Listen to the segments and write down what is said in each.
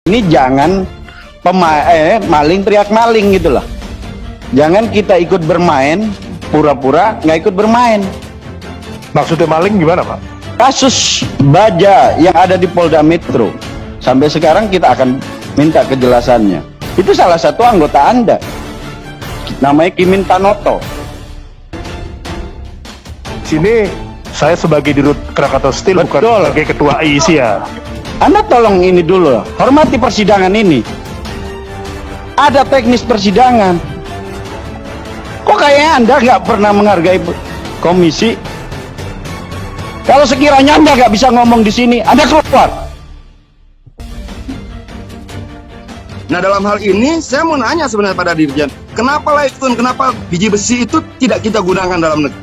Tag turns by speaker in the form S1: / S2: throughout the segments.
S1: Ini jangan maling teriak maling gitu lah. Jangan kita ikut bermain, pura-pura nggak ikut bermain.
S2: Maksudnya maling gimana, Pak?
S1: Kasus Baja yang ada di Polda Metro, sampai sekarang kita akan minta kejelasannya. Itu salah satu anggota Anda, namanya Kimin Tanoto.
S2: Sini saya sebagai Dirut Krakatau Steel, bukan
S1: Betul.
S2: sebagai Ketua IIC ya.
S1: Anda tolong ini dulu, hormati persidangan ini. Ada teknis persidangan. Kok kayaknya Anda nggak pernah menghargai komisi? Kalau sekiranya Anda nggak bisa ngomong di sini, Anda keluar.
S3: Nah, dalam hal ini saya mau nanya sebenarnya pada Dirjen, kenapa Lightstone, kenapa biji besi itu tidak kita gunakan dalam negeri?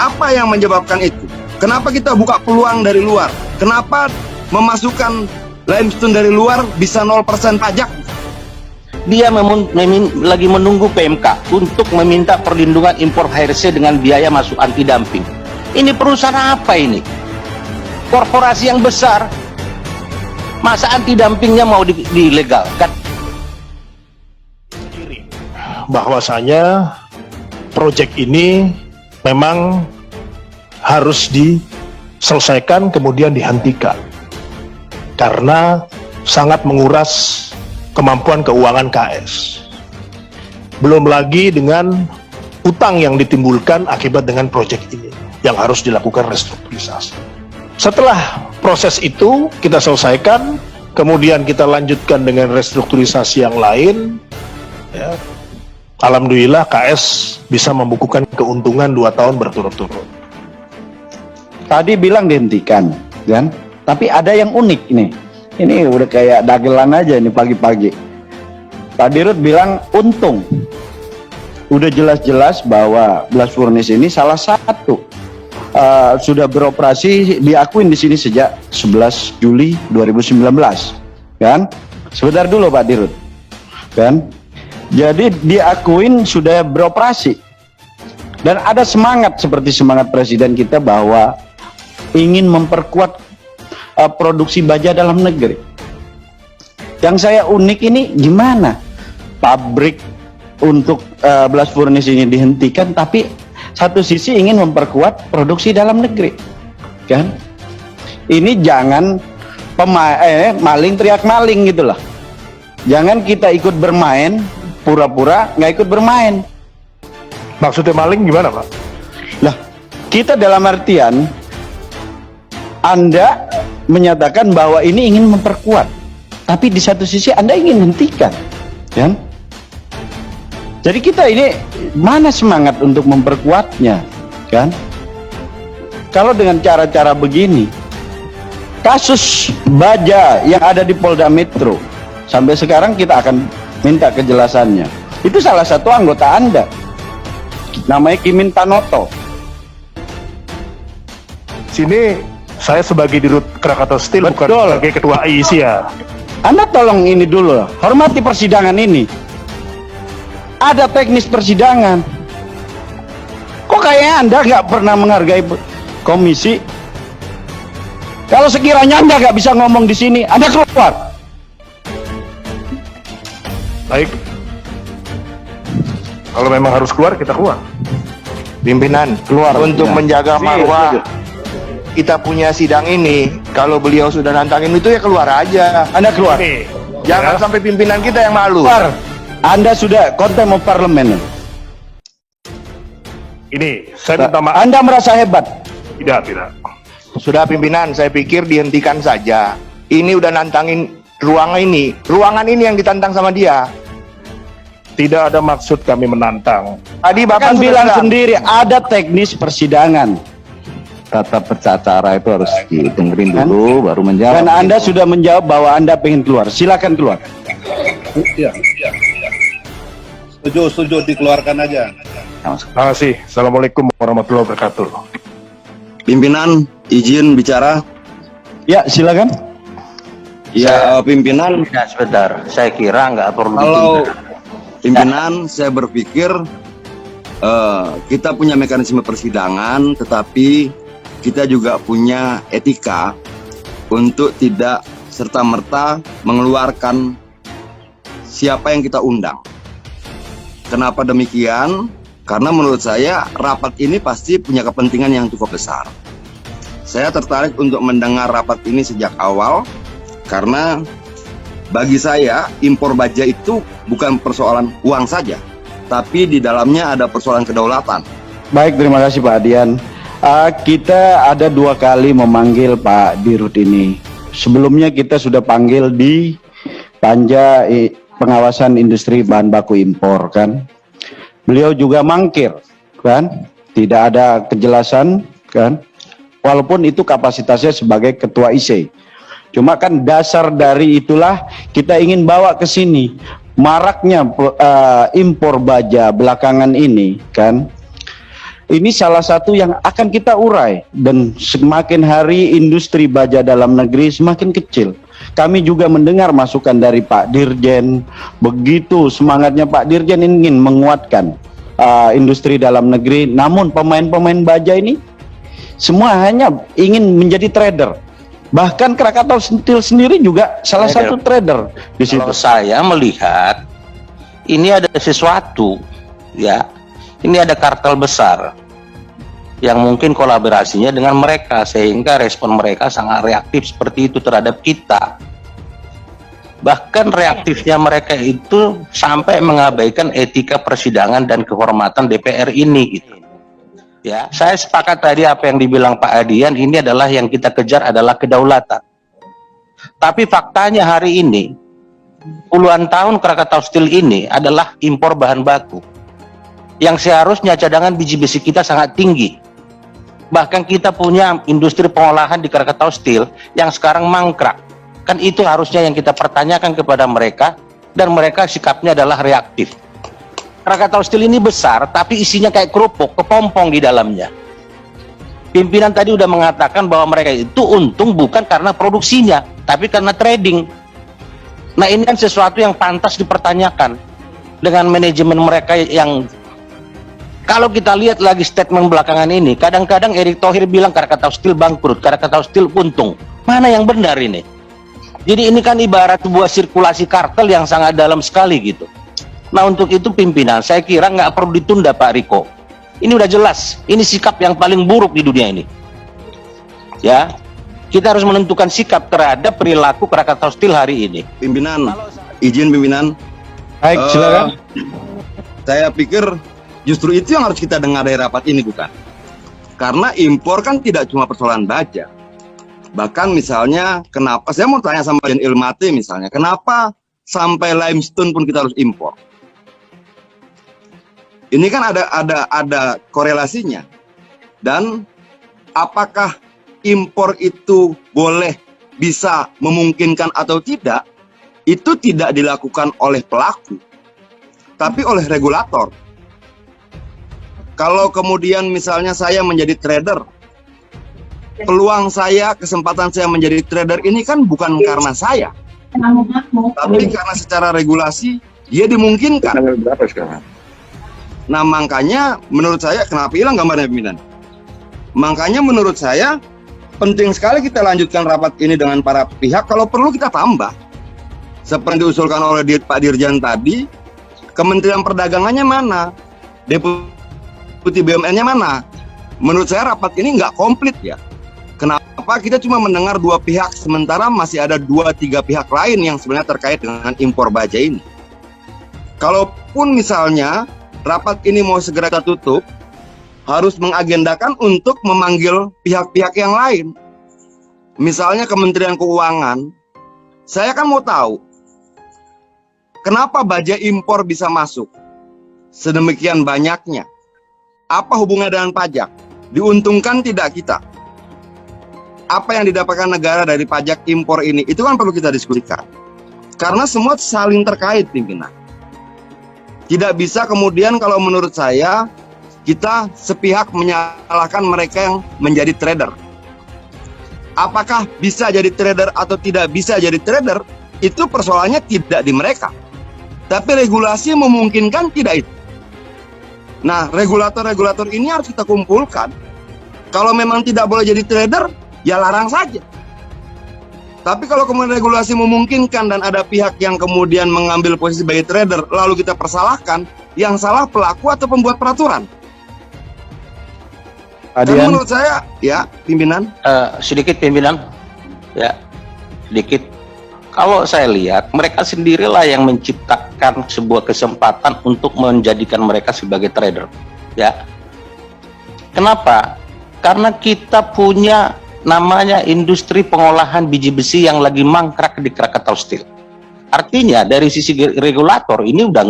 S3: Apa yang menyebabkan itu? Kenapa kita buka peluang dari luar? Kenapa memasukkan limestone dari luar bisa 0% pajak?
S4: Dia lagi menunggu PMK untuk meminta perlindungan impor HRC dengan biaya masuk anti dumping. Ini perusahaan apa ini? Korporasi yang besar, masa anti dumpingnya mau dilegalkan?
S2: Bahwasanya proyek ini memang harus diselesaikan kemudian dihentikan karena sangat menguras kemampuan keuangan KS. Belum lagi dengan utang yang ditimbulkan akibat dengan proyek ini yang harus dilakukan restrukturisasi. Setelah proses itu kita selesaikan, kemudian kita lanjutkan dengan restrukturisasi yang lain, ya, alhamdulillah KS bisa membukukan keuntungan 2 tahun berturut-turut.
S1: Tadi bilang dihentikan, kan? Tapi ada yang unik ini. Ini udah kayak dagelan aja ini pagi-pagi. Pak Dirut bilang untung. Udah jelas-jelas bahwa blast furnace ini salah satu sudah beroperasi, diakuin di sini sejak 11 Juli 2019, kan? Sebentar dulu Pak Dirut, kan? Jadi diakuin sudah beroperasi dan ada semangat seperti semangat Presiden kita bahwa ingin memperkuat produksi baja dalam negeri. Yang saya unik ini gimana pabrik untuk blast furnace ini dihentikan, tapi satu sisi ingin memperkuat produksi dalam negeri, kan? Ini jangan maling teriak maling gitu lah. Jangan kita ikut bermain, pura-pura nggak ikut bermain.
S2: Maksudnya maling gimana, Pak?
S1: Lah, kita dalam artian Anda menyatakan bahwa ini ingin memperkuat, tapi di satu sisi Anda ingin hentikan, kan? Jadi kita ini mana semangat untuk memperkuatnya, kan? Kalau dengan cara-cara begini, kasus Baja yang ada di Polda Metro, sampai sekarang kita akan minta kejelasannya. Itu salah satu anggota Anda, namanya Kimin Tanoto.
S2: Sini saya sebagai Dirut Krakatau Steel, bukan
S1: Betul.
S2: sebagai Ketua IIC ya.
S1: Anda tolong ini dulu, hormati persidangan ini. Ada teknis persidangan. Kok kayaknya Anda nggak pernah menghargai komisi? Kalau sekiranya Anda nggak bisa ngomong di sini, Anda keluar.
S2: Baik. Kalau memang harus keluar, kita keluar.
S5: Pimpinan
S1: Keluar.
S5: untuk
S1: Ya.
S5: menjaga marwah
S1: Setuju.
S5: kita punya sidang ini. Kalau beliau sudah nantangin itu ya keluar aja.
S1: Anda keluar.
S2: Nih,
S5: Jangan
S2: ya.
S5: sampai pimpinan kita yang malu.
S1: Keluar. Anda sudah contempt of parliament.
S2: Ini saya minta maaf.
S1: Anda merasa hebat.
S2: Tidak.
S5: Sudah pimpinan, saya pikir dihentikan saja. Ini udah nantangin ruangan ini. Ruangan ini yang ditantang sama dia.
S2: Tidak ada maksud kami menantang.
S5: Tadi Bapak
S1: Kan
S5: sudah
S1: bilang
S5: bilang.
S1: sendiri ada teknis persidangan.
S6: Tata bercara itu harus didengerin dulu baru menjawab.
S1: Dan Anda sudah menjawab bahwa Anda pengen keluar. Silakan keluar.
S7: Setuju, dikeluarkan aja.
S2: Terima kasih. Assalamualaikum warahmatullahi wabarakatuh.
S3: Pimpinan izin bicara.
S1: Ya, silakan.
S3: Ya, pimpinan,
S4: Ya, sebentar, saya kira nggak perlu
S3: kalau
S4: ditunda.
S3: pimpinan saya berpikir kita punya mekanisme persidangan, tetapi kita juga punya etika untuk tidak serta-merta mengeluarkan siapa yang kita undang. Kenapa demikian? Karena menurut saya rapat ini pasti punya kepentingan yang cukup besar. Saya tertarik untuk mendengar rapat ini sejak awal karena bagi saya impor baja itu bukan persoalan uang saja, tapi di dalamnya ada persoalan kedaulatan.
S1: Baik, terima kasih Pak Adian. Kita ada 2 kali memanggil Pak Dirut ini. Sebelumnya kita sudah panggil di Panja Pengawasan Industri Bahan Baku Impor kan. Beliau juga mangkir kan, tidak ada kejelasan kan. Walaupun itu kapasitasnya sebagai ketua IC. Cuma kan dasar dari itulah kita ingin bawa ke sini. Maraknya impor baja belakangan ini kan. Ini salah satu yang akan kita urai, dan semakin hari industri baja dalam negeri semakin kecil. Kami juga mendengar masukan dari Pak Dirjen, begitu semangatnya Pak Dirjen ingin menguatkan industri dalam negeri, namun pemain-pemain baja ini semua hanya ingin menjadi trader. Bahkan Krakatau Steel sendiri juga salah satu trader di situ.
S4: Kalau saya melihat ini ada sesuatu, ya. Ini ada kartel besar yang mungkin kolaborasinya dengan mereka, sehingga respon mereka sangat reaktif seperti itu terhadap kita. Bahkan reaktifnya mereka itu sampai mengabaikan etika persidangan dan kehormatan DPR ini gitu. Ya, saya sepakat tadi apa yang dibilang Pak Adian, ini adalah yang kita kejar adalah kedaulatan. Tapi faktanya hari ini puluhan tahun Krakatau Steel ini adalah impor bahan baku yang seharusnya cadangan biji besi kita sangat tinggi. Bahkan kita punya industri pengolahan di Krakatau Steel yang sekarang mangkrak. Kan itu harusnya yang kita pertanyakan kepada mereka, dan mereka sikapnya adalah reaktif. Krakatau Steel ini besar, tapi isinya kayak kerupuk, kepompong di dalamnya. Pimpinan tadi udah mengatakan bahwa mereka itu untung bukan karena produksinya, tapi karena trading. Nah, ini kan sesuatu yang pantas dipertanyakan dengan manajemen mereka yang, kalau kita lihat lagi statement belakangan ini, kadang-kadang Erick Thohir bilang Krakatau Steel bangkrut, Krakatau Steel untung. Mana yang benar ini? Jadi ini kan ibarat sebuah sirkulasi kartel yang sangat dalam sekali gitu. Nah, untuk itu pimpinan, saya kira nggak perlu ditunda Pak Riko. Ini udah jelas, ini sikap yang paling buruk di dunia ini. Ya, kita harus menentukan sikap terhadap perilaku Krakatau Steel hari ini.
S3: Pimpinan, izin pimpinan.
S1: Baik, silakan.
S3: Saya pikir justru itu yang harus kita dengar dari rapat ini, bukan? Karena impor kan tidak cuma persoalan baja. Bahkan misalnya, kenapa, saya mau tanya sama Jen Ilmate misalnya, kenapa sampai limestone pun kita harus impor? Ini kan ada korelasinya. Dan apakah impor itu boleh, bisa, memungkinkan atau tidak, itu tidak dilakukan oleh pelaku, tapi oleh regulator. Kalau kemudian misalnya saya menjadi trader, peluang saya, kesempatan saya menjadi trader ini kan bukan karena saya, tapi karena secara regulasi dia dimungkinkan. Nah, makanya menurut saya, kenapa hilang gambarnya pimpinan? Makanya menurut saya penting sekali kita lanjutkan rapat ini dengan para pihak. Kalau perlu kita tambah, seperti diusulkan oleh Pak Dirjen tadi. Kementerian Perdagangannya mana? Deputi BUMN-nya mana? Menurut saya rapat ini nggak komplit ya. Kenapa kita cuma mendengar 2 pihak, sementara masih ada 2-3 pihak lain yang sebenarnya terkait dengan impor baja ini. Kalaupun misalnya rapat ini mau segera kita tutup, harus mengagendakan untuk memanggil pihak-pihak yang lain. Misalnya Kementerian Keuangan. Saya kan mau tahu, kenapa baja impor bisa masuk sedemikian banyaknya? Apa hubungannya dengan pajak? Diuntungkan tidak kita? Apa yang didapatkan negara dari pajak impor ini? Itu kan perlu kita diskusikan. Karena semua saling terkait, pimpinan. Tidak bisa kemudian kalau menurut saya, kita sepihak menyalahkan mereka yang menjadi trader. Apakah bisa jadi trader atau tidak bisa jadi trader, itu persoalannya tidak di mereka. Tapi regulasi memungkinkan tidak itu. Nah, regulator-regulator ini harus kita kumpulkan. Kalau memang tidak boleh jadi trader, ya larang saja. Tapi kalau kemudian regulasi memungkinkan dan ada pihak yang kemudian mengambil posisi sebagai trader, lalu kita persalahkan, yang salah pelaku atau pembuat peraturan? Dan
S1: Adian,
S3: menurut saya, ya pimpinan,
S4: Sedikit pimpinan, ya sedikit. Kalau saya lihat mereka sendirilah yang menciptakan sebuah kesempatan untuk menjadikan mereka sebagai trader, ya. Kenapa? Karena kita punya namanya industri pengolahan biji besi yang lagi mangkrak di Krakatau Steel. Artinya dari sisi regulator ini udah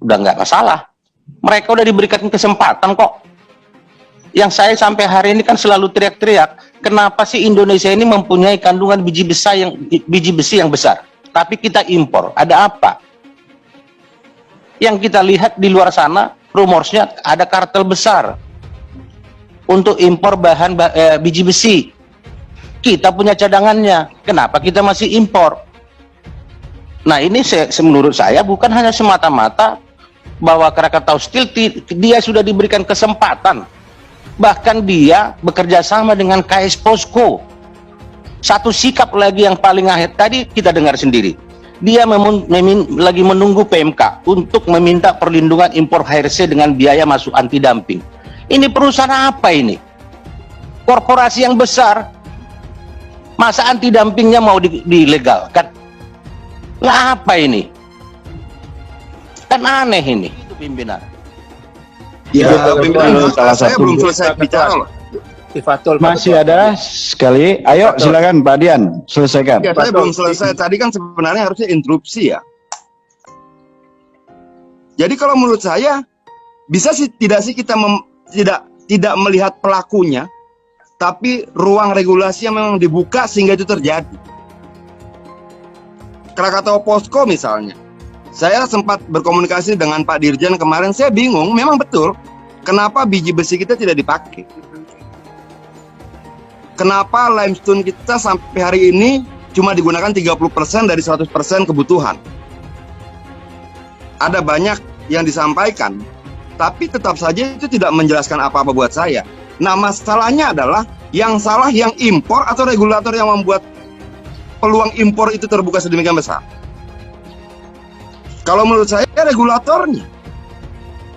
S4: nggak masalah. Mereka udah diberikan kesempatan kok. Yang saya sampai hari ini kan selalu teriak-teriak, kenapa sih Indonesia ini mempunyai kandungan biji besi yang besar, tapi kita impor? Ada apa? Yang kita lihat di luar sana, rumorsnya ada kartel besar untuk impor bahan biji besi. Kita punya cadangannya, kenapa kita masih impor? Nah ini menurut saya bukan hanya semata-mata bahwa Krakatau Steel dia sudah diberikan kesempatan, bahkan dia bekerja sama dengan KS Posko. Satu sikap lagi yang paling akhir tadi kita dengar sendiri, dia lagi menunggu PMK untuk meminta perlindungan impor HRC dengan biaya masuk anti dumping. Ini perusahaan apa ini? Korporasi yang besar, masa anti dumpingnya mau dilegalkan? Lah apa ini? Kan aneh ini. Itu pimpinan.
S3: ya pimpinan,
S1: salah
S3: saya
S1: satu.
S3: belum selesai bicara loh.
S1: masih ada sekali. Ayo silakan Pak Dian, selesaikan.
S3: Ya, saya belum selesai. Tadi kan sebenarnya harusnya interupsi ya. Jadi kalau menurut saya, bisa sih tidak sih kita tidak melihat pelakunya, tapi ruang regulasi yang memang dibuka sehingga itu terjadi. Krakatau Posko misalnya, saya sempat berkomunikasi dengan Pak Dirjen kemarin, saya bingung, memang betul, kenapa biji besi kita tidak dipakai? Kenapa limestone kita sampai hari ini cuma digunakan 30% dari 100% kebutuhan? Ada banyak yang disampaikan, tapi tetap saja itu tidak menjelaskan apa-apa buat saya. Nah, masalahnya adalah yang salah yang impor atau regulator yang membuat peluang impor itu terbuka sedemikian besar. Kalau menurut saya regulatornya.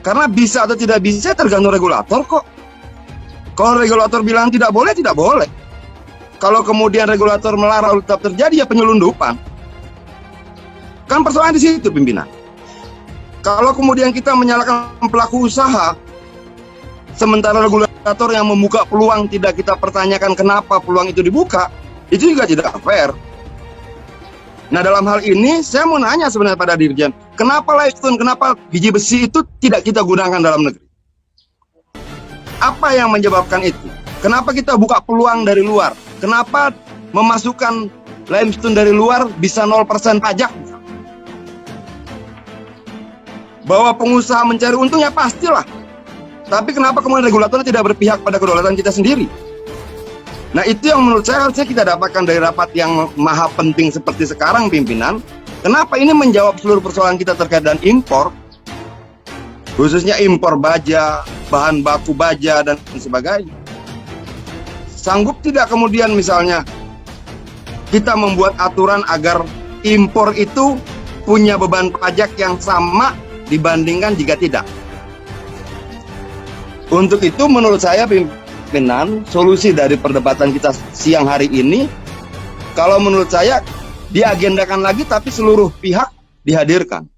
S3: Karena bisa atau tidak bisa tergantung regulator kok. Kalau regulator bilang tidak boleh, tidak boleh. Kalau kemudian regulator melarang tetap terjadi, ya penyelundupan. Kan persoalan di situ, pimpinan. Kalau kemudian kita menyalahkan pelaku usaha, sementara regulator yang membuka peluang tidak kita pertanyakan kenapa peluang itu dibuka, itu juga tidak fair. Nah, dalam hal ini saya mau nanya sebenarnya pada Dirjen, kenapa limestone, kenapa biji besi itu tidak kita gunakan dalam negeri? Apa yang menyebabkan itu? Kenapa kita buka peluang dari luar? Kenapa memasukkan limestone dari luar bisa 0% pajak? Bahwa pengusaha mencari untungnya pastilah. Tapi kenapa kemudian regulator tidak berpihak pada kedaulatan kita sendiri? Nah, itu yang menurut saya harusnya kita dapatkan dari rapat yang maha penting seperti sekarang, pimpinan. Kenapa ini menjawab seluruh persoalan kita terkait dengan impor, khususnya impor baja, bahan baku baja, dan sebagainya. Sanggup tidak kemudian misalnya kita membuat aturan agar impor itu punya beban pajak yang sama dibandingkan jika tidak? Untuk itu menurut saya pimpinan, solusi dari perdebatan kita siang hari ini, kalau menurut saya diagendakan lagi tapi seluruh pihak dihadirkan.